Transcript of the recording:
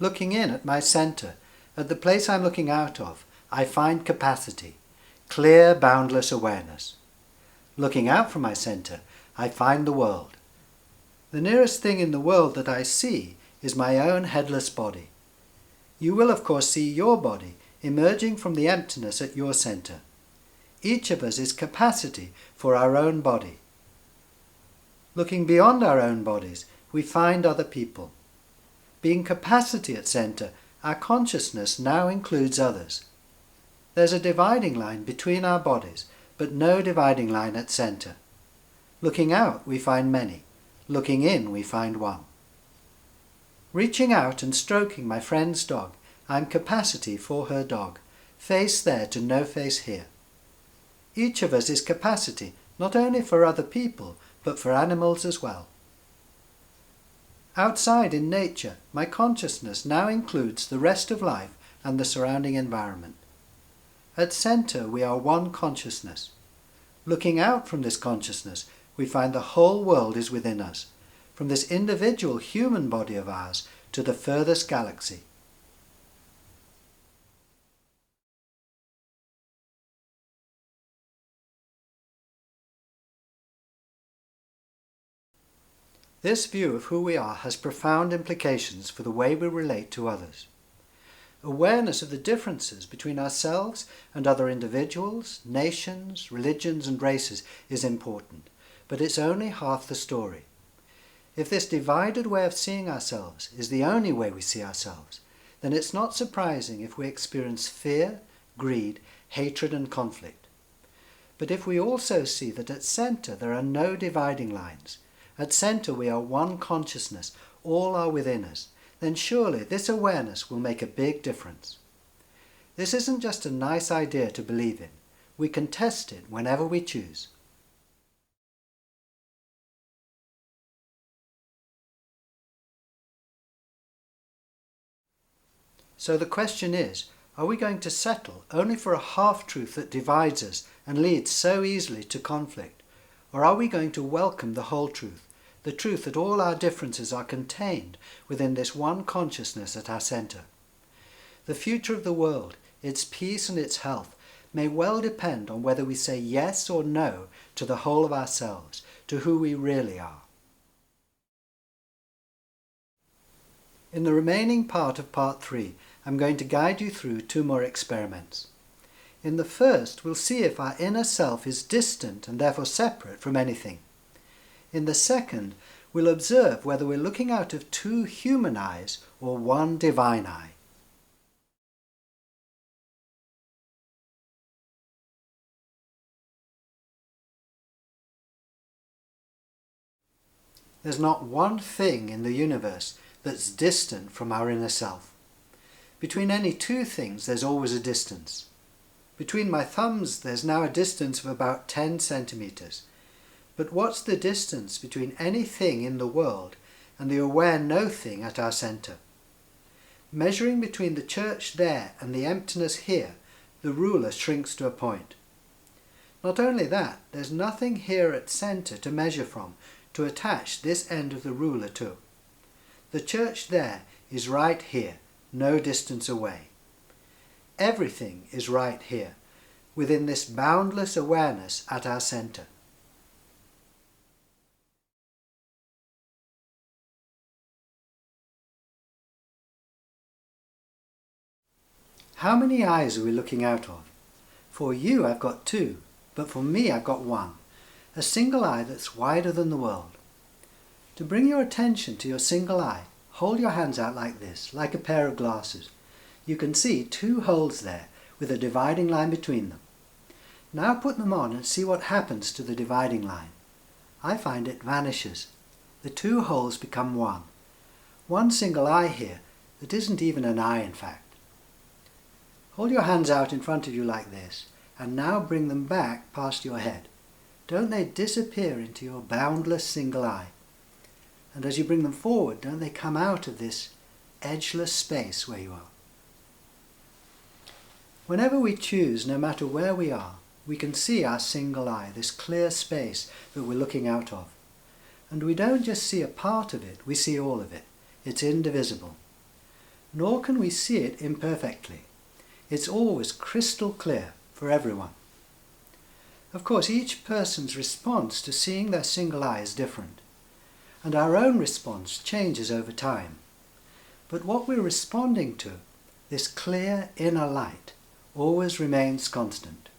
Looking in at my center, at the place I'm looking out of, I find capacity, clear, boundless awareness. Looking out from my center, I find the world. The nearest thing in the world that I see is my own headless body. You will, of course, see your body emerging from the emptiness at your center. Each of us is capacity for our own body. Looking beyond our own bodies, we find other people. Being capacity at center, our consciousness now includes others. There's a dividing line between our bodies, but no dividing line at center. Looking out, we find many. Looking in, we find one. Reaching out and stroking my friend's dog, I'm capacity for her dog, face there to no face here. Each of us is capacity, not only for other people, but for animals as well. Outside in nature, my consciousness now includes the rest of life and the surrounding environment. At center, we are one consciousness. Looking out from this consciousness, we find the whole world is within us, from this individual human body of ours to the furthest galaxy. This view of who we are has profound implications for the way we relate to others. Awareness of the differences between ourselves and other individuals, nations, religions and races is important, but it's only half the story. If this divided way of seeing ourselves is the only way we see ourselves, then it's not surprising if we experience fear, greed, hatred and conflict. But if we also see that at center there are no dividing lines, at center we are one consciousness, all are within us, then surely this awareness will make a big difference. This isn't just a nice idea to believe in. We can test it whenever we choose. So the question is, are we going to settle only for a half-truth that divides us and leads so easily to conflict? Or are we going to welcome the whole truth, the truth that all our differences are contained within this one consciousness at our center? The future of the world, its peace and its health, may well depend on whether we say yes or no to the whole of ourselves, to who we really are. In the remaining part of Part 3, I'm going to guide you through 2 more experiments. In the first, we'll see if our inner self is distant and therefore separate from anything. In the second, we'll observe whether we're looking out of 2 human eyes or 1 divine eye. There's not one thing in the universe that's distant from our inner self. Between any 2 things, there's always a distance. Between my thumbs, there's now a distance of about 10 centimeters. But what's the distance between anything in the world and the aware no thing at our center? Measuring between the church there and the emptiness here, the ruler shrinks to a point. Not only that, there's nothing here at center to measure from, to attach this end of the ruler to. The church there is right here, no distance away. Everything is right here, within this boundless awareness at our center. How many eyes are we looking out of? For you I've got 2, but for me I've got 1. A single eye that's wider than the world. To bring your attention to your single eye, hold your hands out like this, like a pair of glasses. You can see 2 holes there with a dividing line between them. Now put them on and see what happens to the dividing line. I find it vanishes. The 2 holes become 1. One single eye here that isn't even an eye in fact. Hold your hands out in front of you like this, and now bring them back past your head. Don't they disappear into your boundless single eye? And as you bring them forward, don't they come out of this edgeless space where you are? Whenever we choose, no matter where we are, we can see our single eye, this clear space that we're looking out of. And we don't just see a part of it, we see all of it. It's indivisible. nor can we see it imperfectly. It's always crystal clear for everyone. Of course, each person's response to seeing their single eye is different, and our own response changes over time. But what we're responding to, this clear inner light, always remains constant.